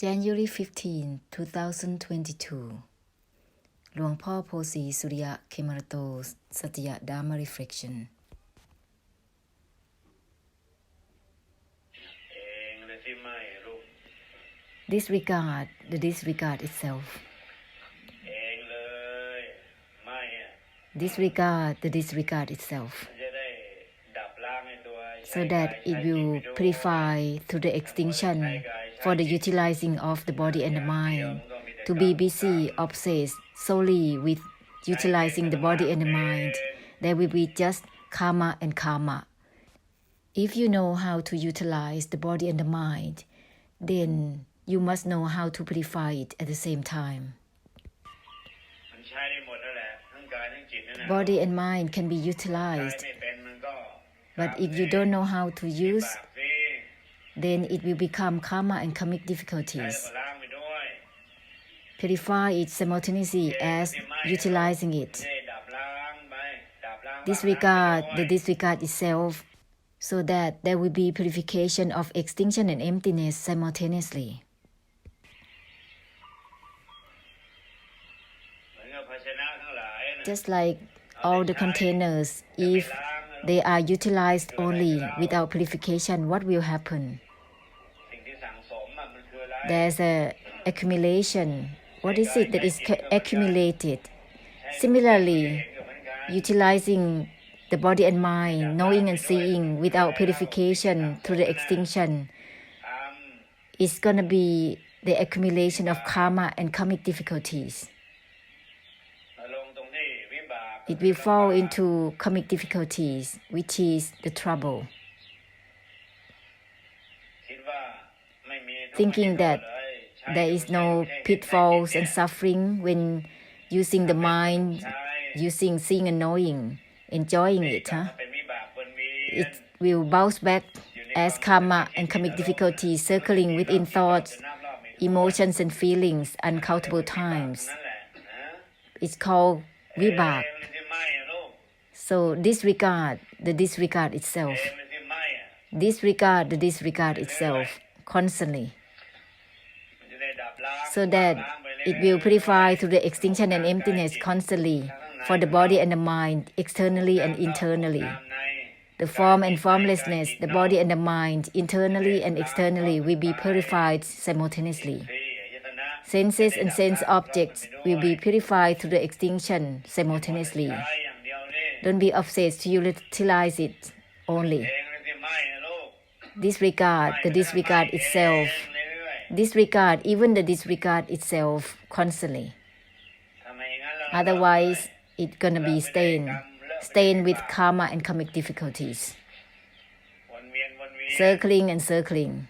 January 15, 2022 Luang Phosri Suriya Khemarato Satya Dharma Reflection. Disregard the disregard itself. Disregard the disregard itself, so that it will purify through the extinction for the utilizing of the body and the mind. To be busy, obsessed solely with utilizing the body and the mind, there will be just karma and karma. If you know how to utilize the body and the mind, then you must know how to purify it at the same time. Body and mind can be utilized, but if you don't know how to use, then it will become karma and karmic difficulties. Purify it simultaneously as utilizing it. Disregard the disregard itself, so that there will be purification of extinction and emptiness simultaneously. Just like all the containers, if they are utilized only without purification, what will happen? There's an accumulation. What is it that is accumulated? Similarly, utilizing the body and mind, knowing and seeing without purification through the extinction, is going to be the accumulation of karma and karmic difficulties. It will fall into karmic difficulties, which is the trouble. Thinking that there is no pitfalls and suffering when using the mind, using seeing and knowing, enjoying it. It will bounce back as karma and karmic difficulties circling within thoughts, emotions and feelings uncountable times. It's called vibhak. So disregard the disregard itself. Disregard the disregard itself constantly, so that it will purify through the extinction and emptiness constantly for the body and the mind, externally and internally. The form and formlessness, the body and the mind, internally and externally, will be purified simultaneously. Senses and sense objects will be purified through the extinction simultaneously. Don't be obsessed to utilize it only. Disregard the disregard itself. Disregard even the disregard itself constantly. Otherwise, it's gonna be stained with karma and karmic difficulties. Circling and circling.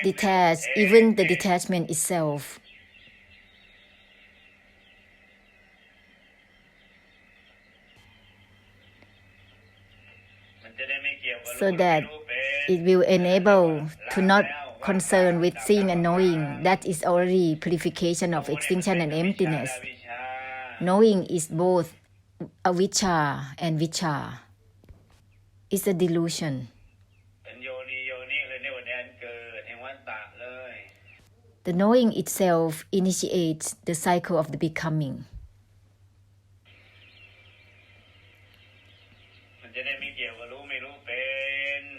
Detach, even the detachment itself. So that it will enable to not concern with seeing and knowing. That is already purification of extinction and emptiness. Knowing is both avijja and vicca. It's a delusion. The knowing itself initiates the cycle of the becoming.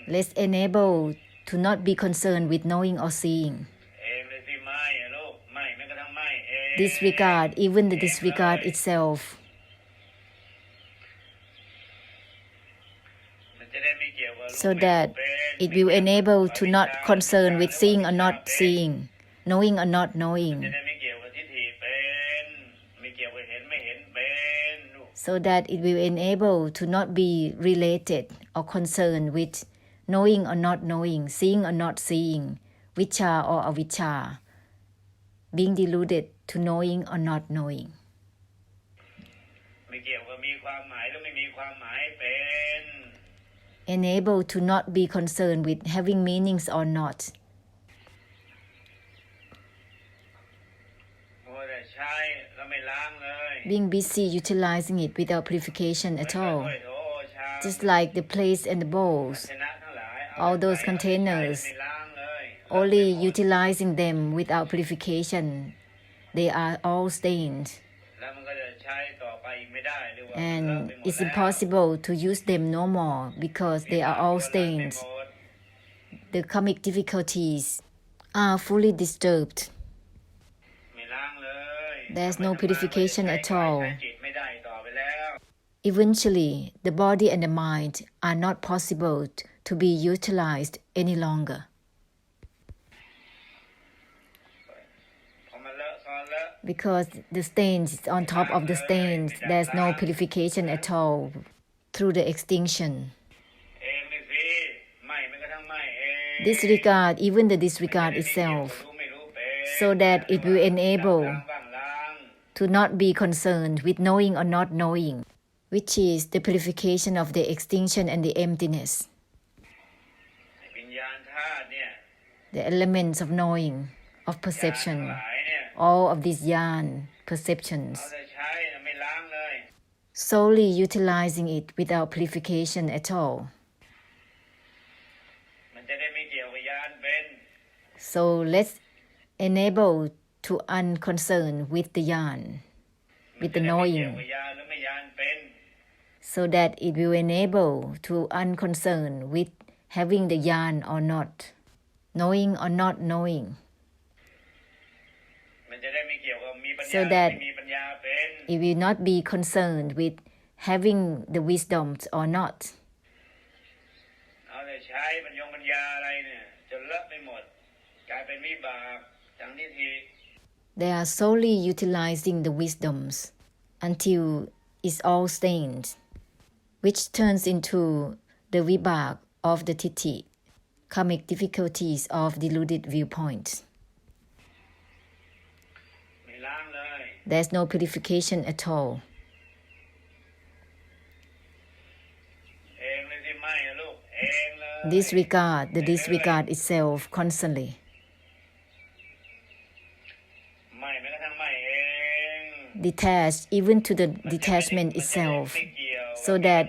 Let's enable to not be concerned with knowing or seeing. Disregard even the disregard itself. So that it will enable to not concern with seeing or not seeing, knowing or not knowing. So that it will enable to not be related or concerned with knowing or not knowing, seeing or not seeing, vicca or avijja, being deluded to knowing or not knowing. Enable to not be concerned with having meanings or not. being busy utilizing it without purification at all. Just like the plates and the bowls, all those containers, only utilizing them without purification, they are all stained. And it's impossible to use them no more because they are all stained. The karmic difficulties are fully disturbed. There's no purification at all. Eventually, the body and the mind are not possible to be utilized any longer. Because the stains on top of the stains, there's no purification at all through the extinction. Disregard, even the disregard itself, so that it will enable to not be concerned with knowing or not knowing, which is the purification of the extinction and the emptiness. The elements of knowing, of perception, all of these yan perceptions, solely utilizing it without purification at all. So let's enable to unconcerned with the yan, with the knowing, so that it will enable to unconcerned with having the yan or not, knowing or not knowing, so that it will not be concerned with having the wisdom or not. They are solely utilizing the wisdoms until it's all stained, which turns into the vibhak of the titi, karmic difficulties of deluded viewpoints. There's no purification at all. Disregard, the disregard itself constantly. Detach, even to the detachment itself, so that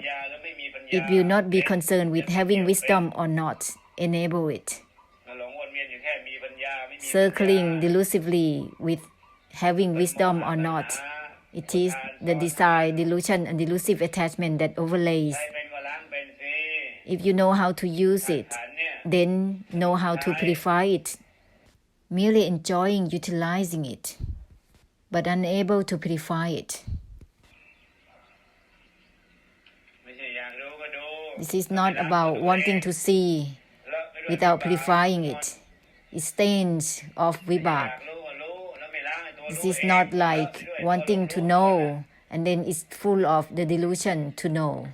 it will not be concerned with having wisdom or not, enable it. Circling delusively with having wisdom or not, it is the desire, delusion, and delusive attachment that overlays. If you know how to use it, then know how to purify it. Merely enjoying utilizing it, but unable to purify it. This is not about wanting to see without purifying it. It stains of vibhak. This is not like wanting to know and then it's full of the delusion to know.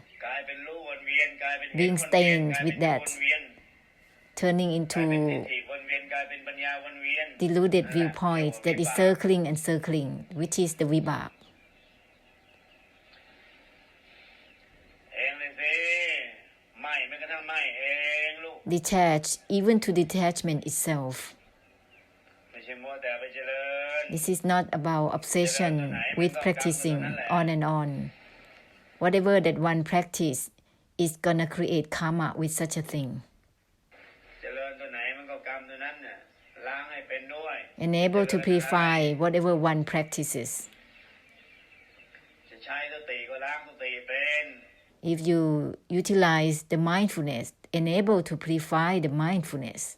Being stained with that, turning into deluded viewpoint that is circling and circling, which is the vibhak. Detach, even to detachment itself. This is not about obsession with practicing on and on. Whatever that one practice is gonna create karma with such a thing. Enable to purify whatever one practices. If you utilize the mindfulness, enable to purify the mindfulness.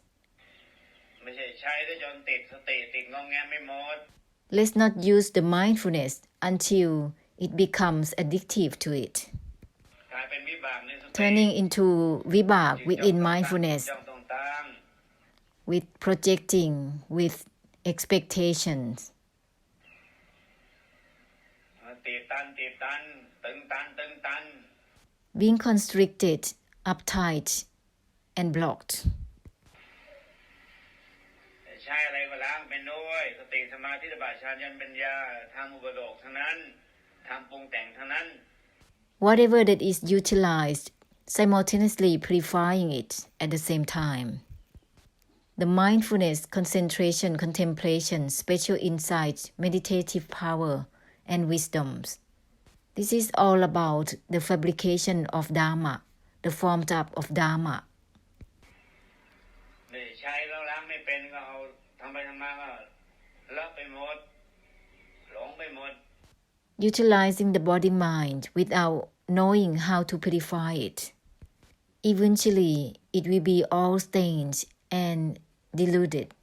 Let's not use the mindfulness until it becomes addictive to it, turning into vibhak within mindfulness, with projecting, with expectations. Being constricted, uptight, and blocked. Whatever that is utilized, simultaneously purifying it at the same time. The mindfulness, concentration, contemplation, spiritual insight, meditative power, and wisdoms. This is all about the fabrication of Dharma, the formed up of Dharma. Utilizing the body-mind without knowing how to purify it. Eventually, it will be all stained and diluted.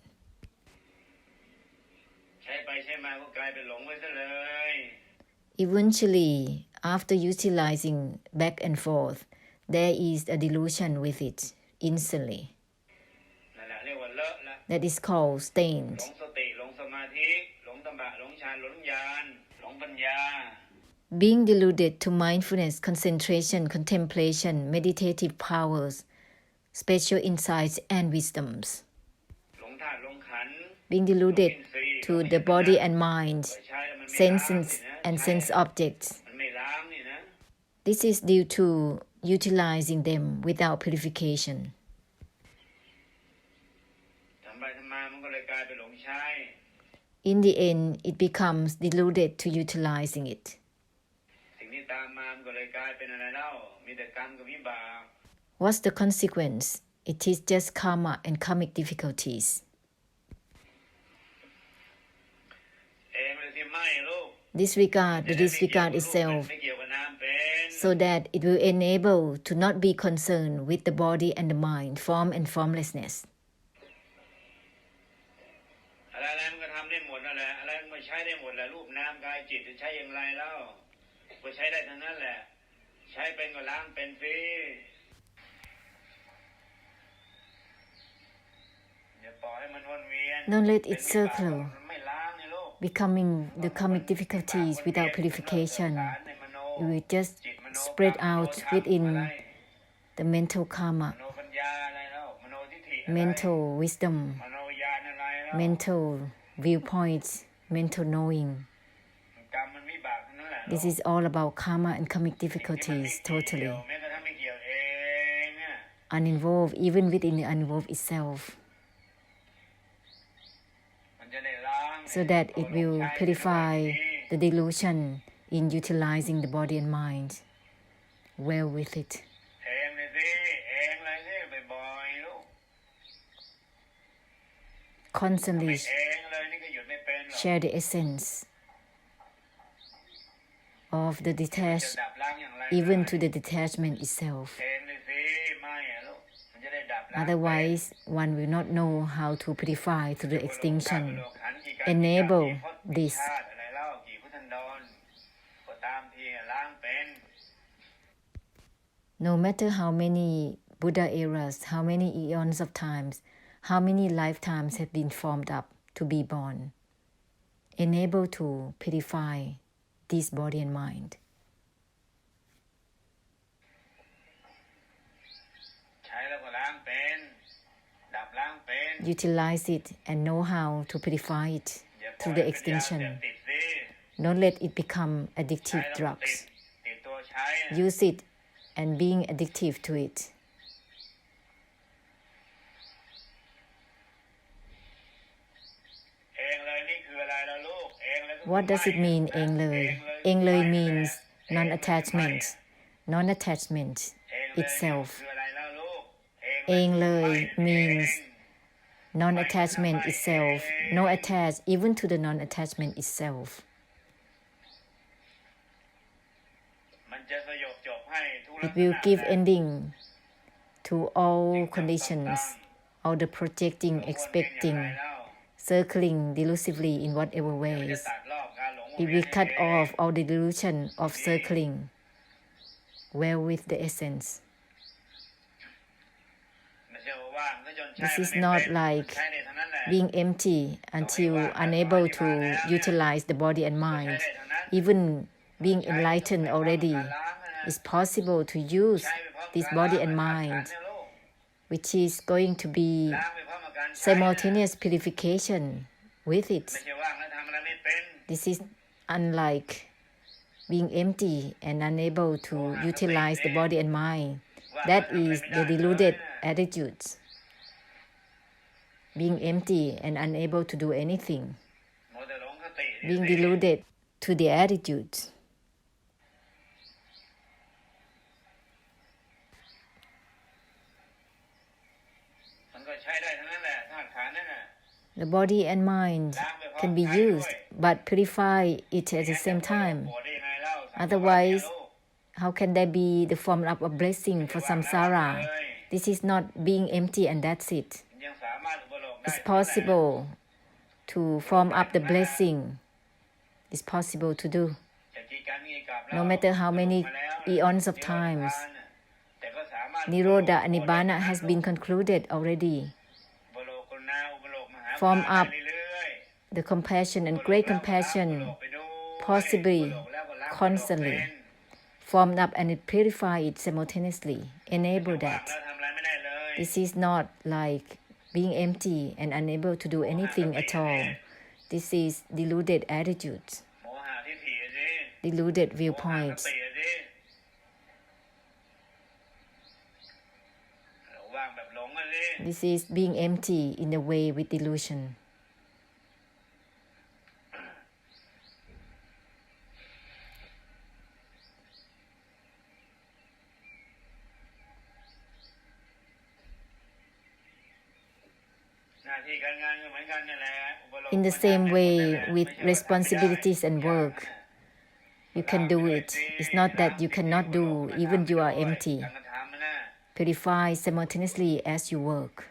Eventually, after utilizing back and forth, there is a delusion with it instantly. That is called stained. Being deluded to mindfulness, concentration, contemplation, meditative powers, special insights and wisdoms. Being deluded to the body and mind, senses and sense objects. This is due to utilizing them without purification. In the end, it becomes deluded to utilizing it. What's the consequence? It is just karma and karmic difficulties. Disregard the disregard itself so that it will enable to not be concerned with the body and the mind, form and formlessness. Don't let it circle, becoming the karmic difficulties without purification. It will just spread out within the mental karma, mental wisdom, mental viewpoints, mental knowing. This is all about karma and karmic difficulties totally. Uninvolved, even within the uninvolved itself. So that it will purify the delusion in utilizing the body and mind well with it. Constantly share the essence of the detached, even to the detachment itself. Otherwise, one will not know how to purify through the extinction. Enable this. No matter how many Buddha eras, how many eons of times, how many lifetimes have been formed up to be born, enable to purify this body and mind. Utilize it and know how to purify it through the extinction. Don't let it become addictive drugs. Use it and being addictive to it. What does it mean, Eng Loei? Eng Loei means non-attachment. Non-attachment itself. Eng Loei means non-attachment itself. No attach, even to the non-attachment itself. It will give ending to all conditions, all the projecting, expecting, circling delusively in whatever ways. It will cut off all the delusion of circling well with the essence. This is not like being empty until unable to utilize the body and mind. Even being enlightened already, it's possible to use this body and mind, which is going to be simultaneous purification with it. This is unlike being empty and unable to utilize the body and mind. That is the deluded attitudes. Being empty and unable to do anything. Being deluded to the attitude. The body and mind can be used, but purify it at the same time. Otherwise, how can there be the form up of blessing for samsara? This is not being empty and that's it. It's possible to form up the blessing. It's possible to do. No matter how many eons of times, Nirodha and Nibbana has been concluded already. Form up the compassion and great compassion, possibly, constantly. Formed up and it purify it simultaneously. Enable that. This is not like being empty and unable to do anything at all. This is deluded attitudes, deluded viewpoints. This is being empty in the way with delusion. In the same way with responsibilities and work, you can do it. It's not that you cannot do, even you are empty. Purify simultaneously as you work.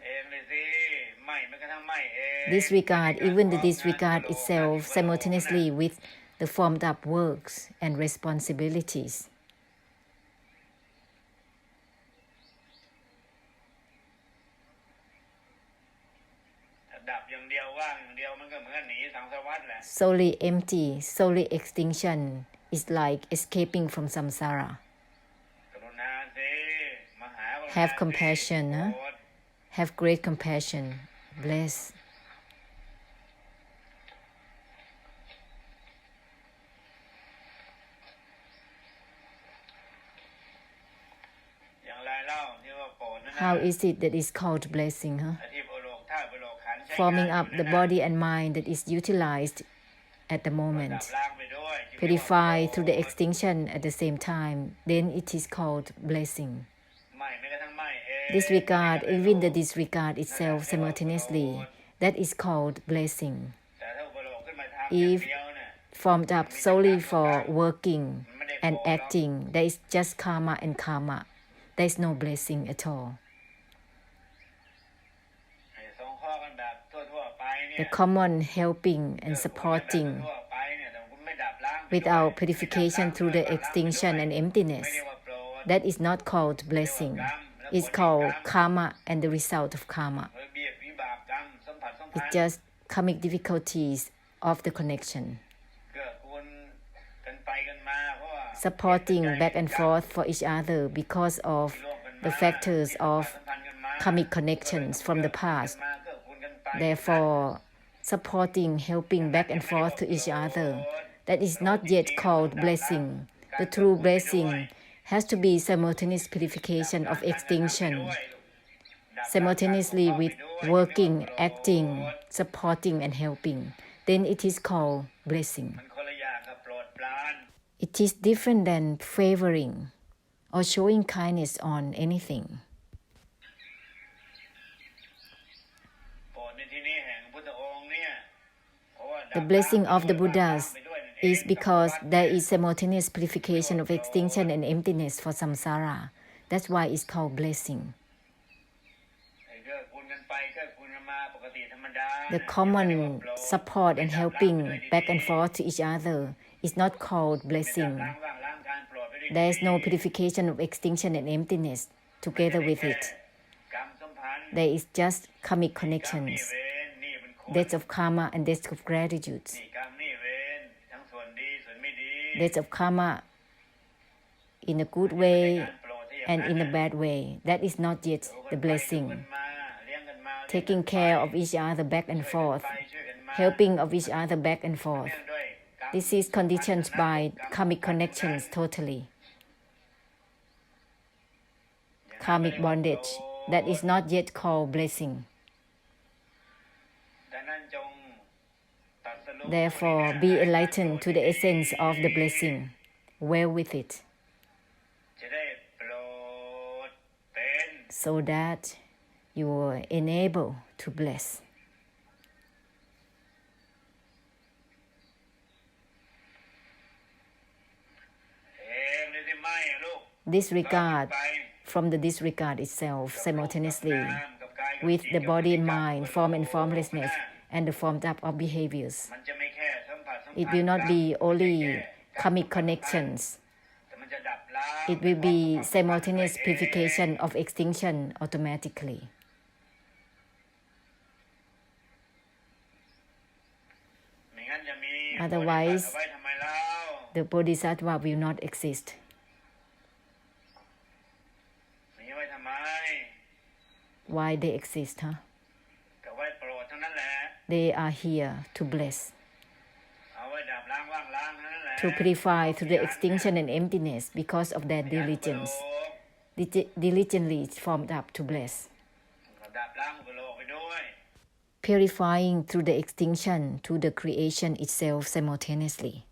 Disregard, even the disregard itself simultaneously with the formed up works and responsibilities. Solely empty, solely extinction is like escaping from samsara. Have compassion, huh? Have great compassion. Bless. How is it that is called blessing, huh? Forming up the body and mind that is utilized at the moment. Purify through the extinction at the same time, then it is called blessing. Disregard, even the disregard itself simultaneously, that is called blessing. If formed up solely for working and acting, there is just karma and karma. There is no blessing at all. The common helping and supporting without purification through the extinction and emptiness, that is not called blessing. It's called karma and the result of karma. It's just karmic difficulties of the connection. Supporting back and forth for each other because of the factors of karmic connections from the past. Therefore, supporting, helping back and forth to each other, that is not yet called blessing. The true blessing has to be simultaneous purification of extinction, simultaneously with working, acting, supporting and helping. Then it is called blessing. It is different than favoring or showing kindness on anything. The blessing of the Buddhas is because there is simultaneous purification of extinction and emptiness for samsara. That's why it's called blessing. The common support and helping back and forth to each other is not called blessing. There is no purification of extinction and emptiness together with it. There is just karmic connections, debts of karma and debts of gratitude. Debts of karma in a good way and in a bad way. That is not yet the blessing. Taking care of each other back and forth, helping of each other back and forth. This is conditioned by karmic connections totally. Karmic bondage, that is not yet called blessing. Therefore, be enlightened to the essence of the blessing. Well with it, so that you are enabled to bless. Disregard from the disregard itself simultaneously with the body and mind, form and formlessness, and the formed up of behaviors. It will not be only karmic connections. It will be simultaneous purification of extinction automatically. Otherwise, the Bodhisattva will not exist. Why they exist, huh? They are here to bless, to purify through the extinction and emptiness because of their diligence. Diligently formed up to bless. Purifying through the extinction to the creation itself simultaneously.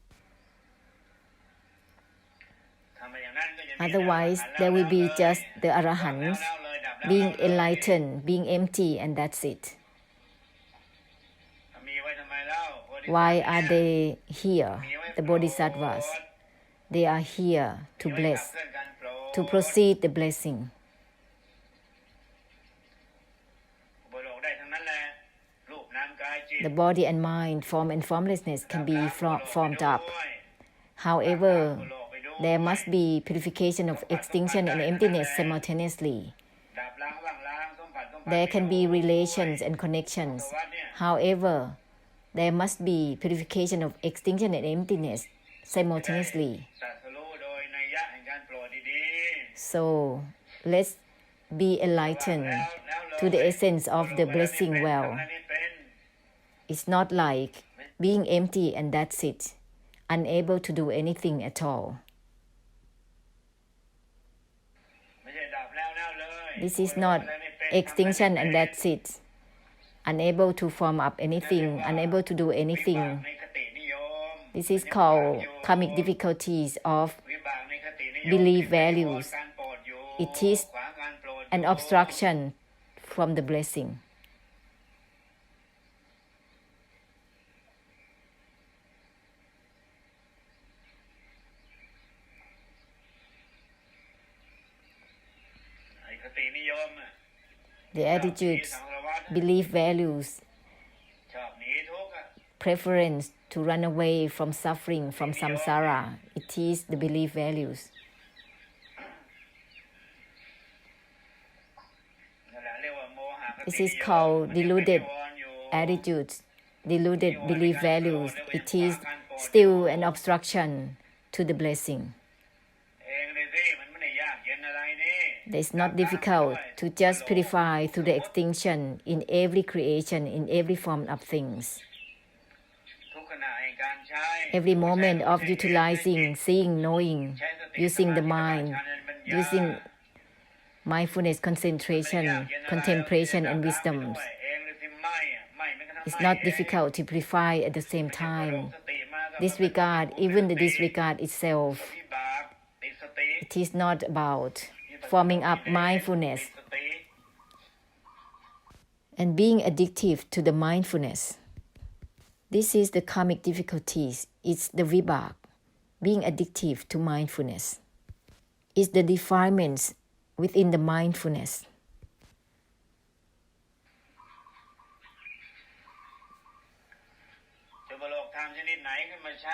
Otherwise, there will be just the Arahants being enlightened, being empty, and that's it. Why are they here, the Bodhisattvas? They are here to bless, to proceed the blessing. The body and mind, form and formlessness can be formed up. However, there must be purification of extinction and emptiness simultaneously. There can be relations and connections. However, there must be purification of extinction and emptiness simultaneously. So, let's be enlightened to the essence of the blessing well. It's not like being empty and that's it, unable to do anything at all. This is not extinction and that's it, unable to form up anything, unable to do anything. This is called karmic difficulties of belief values. It is an obstruction from the blessing. The attitudes, belief values, preference to run away from suffering, from samsara, it is the belief values. This is called deluded attitudes, deluded belief values. It is still an obstruction to the blessing. It's not difficult to just purify through the extinction in every creation, in every form of things. Every moment of utilizing, seeing, knowing, using the mind, using mindfulness, concentration, contemplation, and wisdom. It's not difficult to purify at the same time. Disregard, even the disregard itself, it is not about forming up mindfulness and being addictive to the mindfulness. This is the karmic difficulties. It's the vibhak, being addictive to mindfulness. It's the defilements within the mindfulness.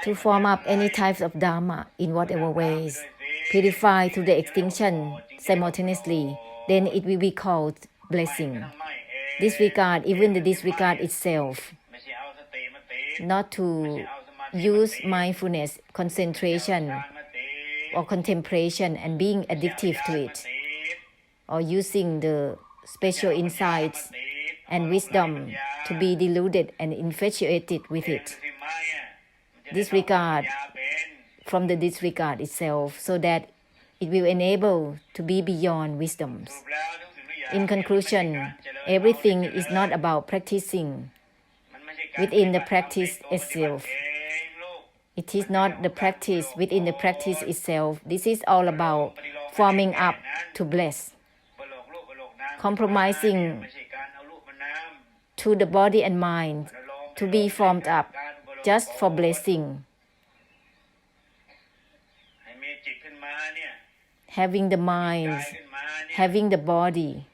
To form up any types of dharma in whatever ways, purify through the extinction simultaneously, then it will be called blessing. Disregard, even the disregard itself, not to use mindfulness, concentration, or contemplation and being addictive to it, or using the special insights and wisdom to be deluded and infatuated with it. Disregard from the disregard itself, so that it will enable to be beyond wisdoms. In conclusion, everything is not about practicing. within the practice itself. It is not the practice within the practice itself. This is all about forming up to bless, compromising to the body and mind to be formed up just for blessing. Having the mind, having the body,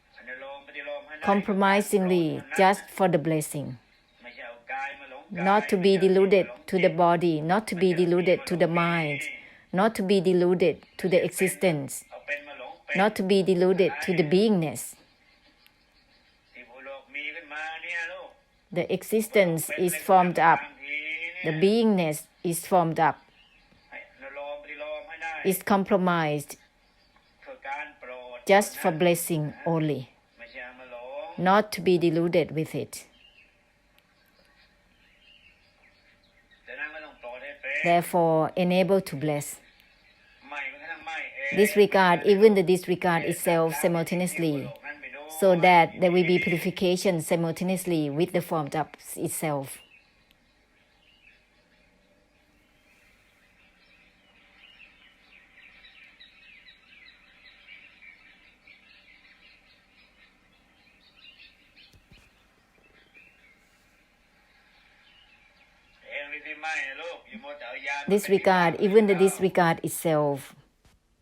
compromisingly just for the blessing. Not to be deluded to the body, not to be deluded to the mind, not to be deluded to the existence, not to be deluded to the beingness. The existence is formed up, the beingness is formed up, is compromised just for blessing only, not to be deluded with it. Therefore, enable to bless. Disregard even the disregard itself simultaneously, so that there will be purification simultaneously with the formed up itself. Disregard even the disregard itself.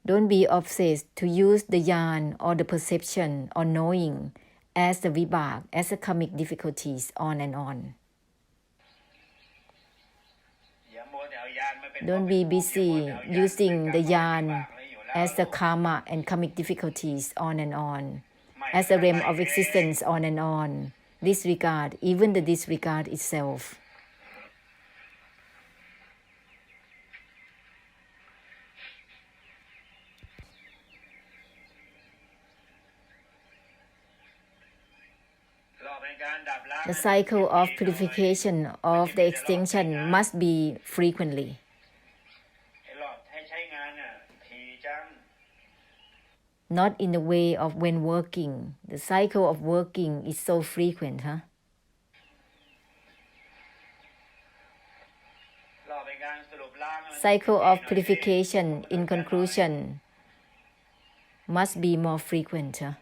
Don't be obsessed to use the yan or the perception or knowing as the vibhak, as the karmic difficulties, on and on. Don't be busy using the yan as the karma and karmic difficulties, on and on, as the realm of existence, on and on. Disregard even the disregard itself. The cycle of purification of the extinction must be frequently. Not in the way of when working. The cycle of working is so frequent, huh? Cycle of purification, in conclusion, must be more frequent, huh?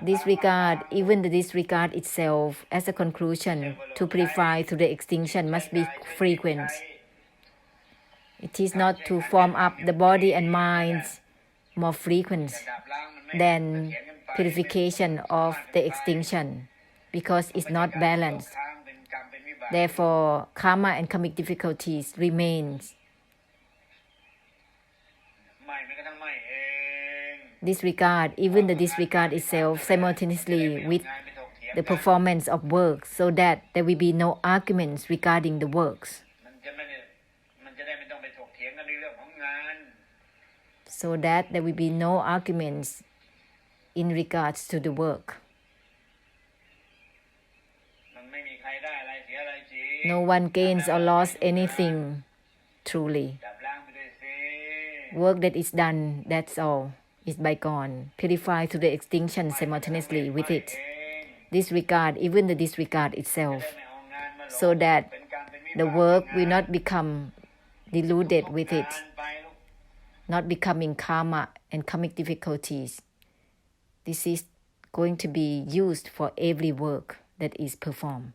Disregard, even the disregard itself, as a conclusion to purify through the extinction, must be frequent. It is not to form up the body and mind more frequent than purification of the extinction, because it's not balanced. Therefore, karma and karmic difficulties remains. Disregard, even the disregard itself, simultaneously with the performance of work, so that there will be no arguments regarding the works. So that there will be no arguments in regards to the work. No one gains or lost anything truly. Work that is done, that's all, is bygone. Purify to the extinction simultaneously with it. Disregard even the disregard itself, so that the work will not become deluded with it, not becoming karma and karmic difficulties. This is going to be used for every work that is performed.